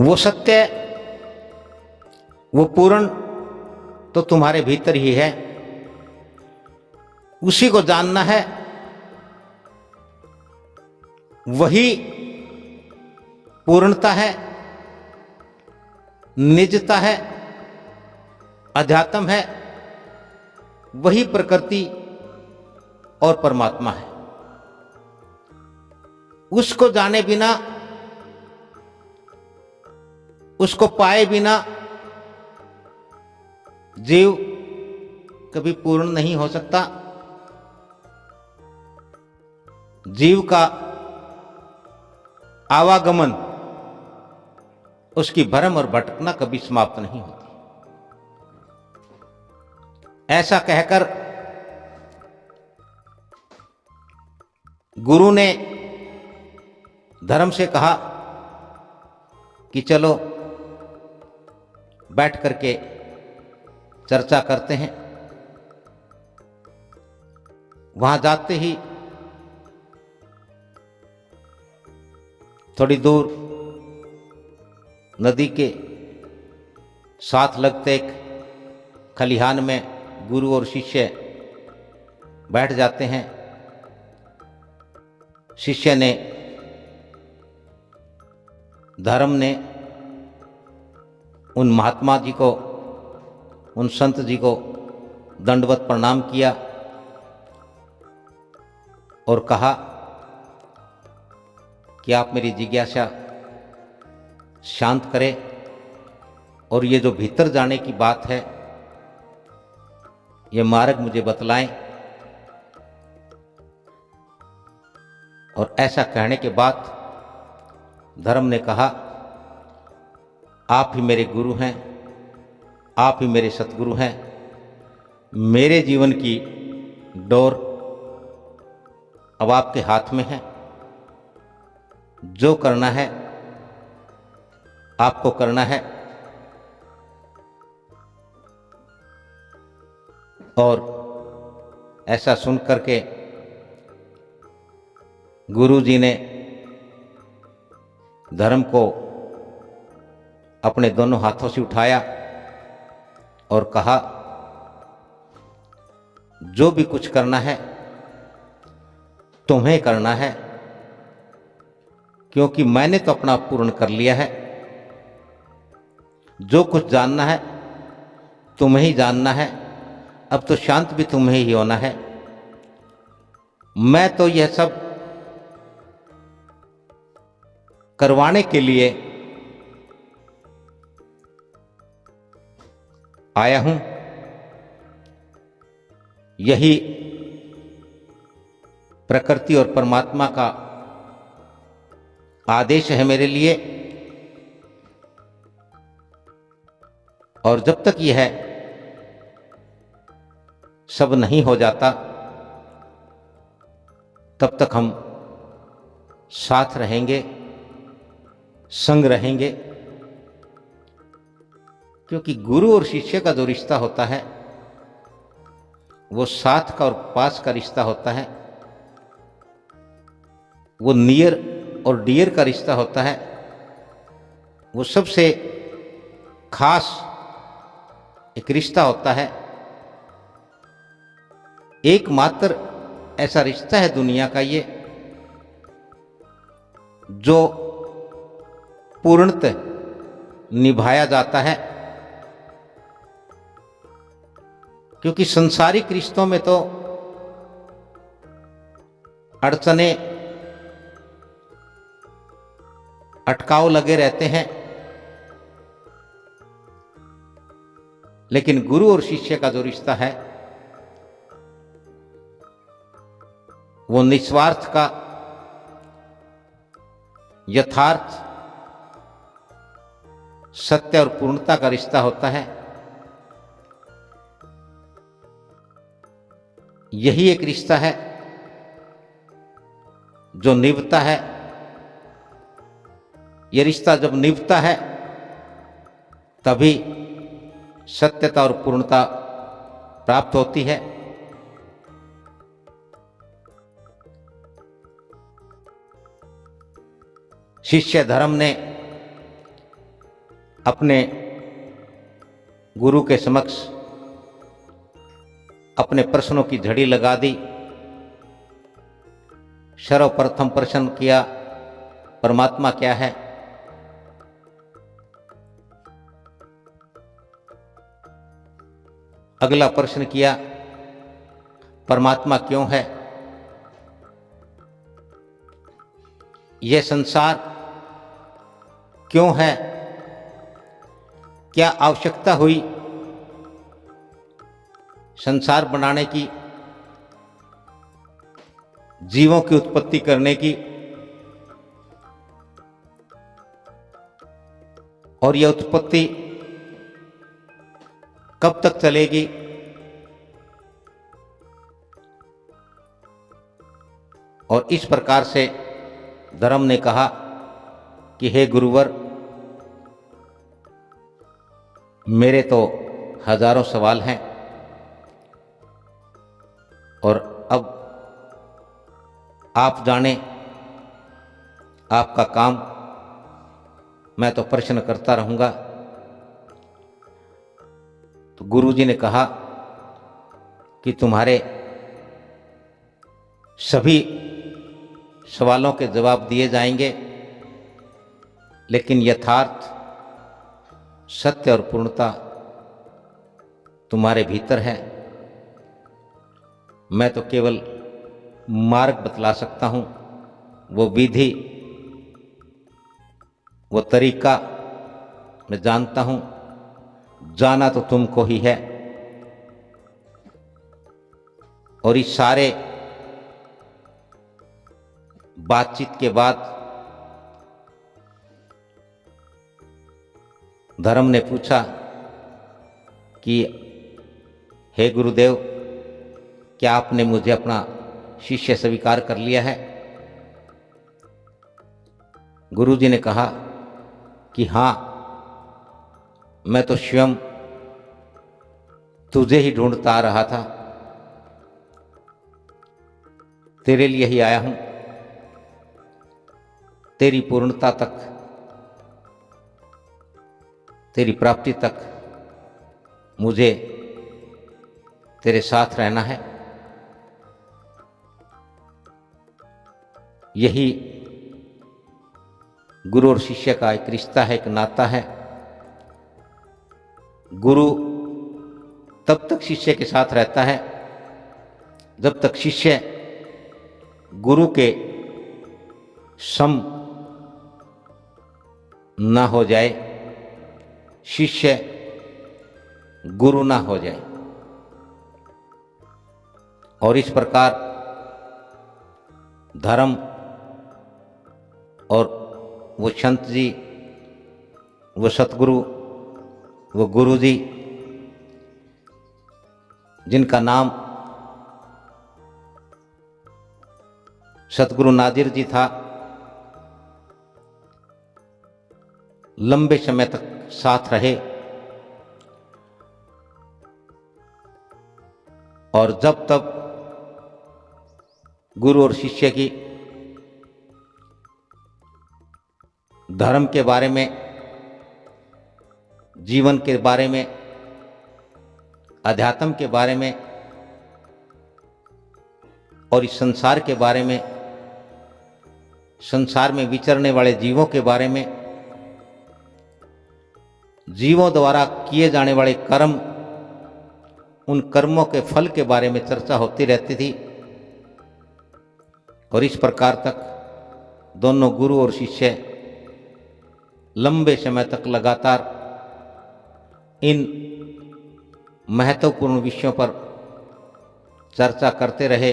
वो सत्य, वो पूर्ण तो तुम्हारे भीतर ही है, उसी को जानना है। वही पूर्णता है, निजता है, अध्यात्म है, वही प्रकृति और परमात्मा है। उसको जाने बिना, उसको पाए बिना जीव कभी पूर्ण नहीं हो सकता। जीव का आवागमन, उसकी भ्रम और भटकना कभी समाप्त नहीं होती। ऐसा कहकर गुरु ने धर्म से कहा कि चलो बैठ करके चर्चा करते हैं। वहां जाते ही थोड़ी दूर नदी के साथ लगते एक खलिहान में गुरु और शिष्य बैठ जाते हैं। शिष्य ने, धर्म ने उन महात्मा जी को, उन संत जी को दंडवत प्रणाम किया और कहा कि आप मेरी जिज्ञासा शांत करें और ये जो भीतर जाने की बात है, ये मार्ग मुझे बतलाएं। और ऐसा कहने के बाद धर्म ने कहा, आप ही मेरे गुरु हैं, आप ही मेरे सतगुरु हैं। मेरे जीवन की डोर अब आपके हाथ में है। जो करना है आपको करना है। और ऐसा सुन करके गुरु जी ने धर्म को अपने दोनों हाथों से उठाया और कहा, जो भी कुछ करना है तुम्हें करना है, क्योंकि मैंने तो अपना पूर्ण कर लिया है। जो कुछ जानना है तुम्हें ही जानना है। अब तो शांत भी तुम्हें ही होना है। मैं तो यह सब करवाने के लिए आया हूं। यही प्रकृति और परमात्मा का आदेश है मेरे लिए। और जब तक यह सब नहीं हो जाता, तब तक हम साथ रहेंगे, संग रहेंगे। क्योंकि गुरु और शिष्य का जो रिश्ता होता है, वो साथ का और पास का रिश्ता होता है। वो नियर और डियर का रिश्ता होता है। वो सबसे खास एक रिश्ता होता है। एकमात्र ऐसा रिश्ता है दुनिया का ये, जो पूर्णतः निभाया जाता है। क्योंकि संसारिक रिश्तों में तो अड़चने, अटकाव लगे रहते हैं, लेकिन गुरु और शिष्य का जो रिश्ता है, वो निस्वार्थ का, यथार्थ, सत्य और पूर्णता का रिश्ता होता है। यही एक रिश्ता है जो निभता है। यह रिश्ता जब निभता है, तभी सत्यता और पूर्णता प्राप्त होती है। शिष्य धर्म ने अपने गुरु के समक्ष अपने प्रश्नों की झड़ी लगा दी। सर्वप्रथम प्रश्न किया, परमात्मा क्या है? अगला प्रश्न किया, परमात्मा क्यों है? यह संसार क्यों है? क्या आवश्यकता हुई संसार बनाने की, जीवों की उत्पत्ति करने की? और यह उत्पत्ति कब तक चलेगी? और इस प्रकार से धर्म ने कहा कि हे गुरुवर, मेरे तो हजारों सवाल हैं और अब आप जाने, आपका काम, मैं तो प्रश्न करता रहूंगा। तो गुरुजी ने कहा कि तुम्हारे सभी सवालों के जवाब दिए जाएंगे, लेकिन यथार्थ, सत्य और पूर्णता तुम्हारे भीतर है। मैं तो केवल मार्ग बतला सकता हूं, वो विधि, वो तरीका मैं जानता हूं। जाना तो तुमको ही है। और इस सारे बातचीत के बाद धर्म ने पूछा कि हे गुरुदेव, क्या आपने मुझे अपना शिष्य स्वीकार कर लिया है? गुरुजी ने कहा कि हाँ, मैं तो स्वयं तुझे ही ढूंढता आ रहा था, तेरे लिए ही आया हूं। तेरी पूर्णता तक, तेरी प्राप्ति तक मुझे तेरे साथ रहना है। यही गुरु और शिष्य का एक रिश्ता है, एक नाता है। गुरु तब तक शिष्य के साथ रहता है जब तक शिष्य गुरु के सम ना हो जाए, शिष्य गुरु ना हो जाए। और इस प्रकार धर्म और वो संत जी, वो सतगुरु, वो गुरु जी, जिनका नाम सतगुरु नाजिर जी था, लंबे समय तक साथ रहे। और जब तब गुरु और शिष्य की धर्म के बारे में, जीवन के बारे में, अध्यात्म के बारे में और इस संसार के बारे में, संसार में विचरने वाले जीवों के बारे में, जीवों द्वारा किए जाने वाले कर्म, उन कर्मों के फल के बारे में चर्चा होती रहती थी। और इस प्रकार तक दोनों गुरु और शिष्य लंबे समय तक लगातार इन महत्वपूर्ण विषयों पर चर्चा करते रहे।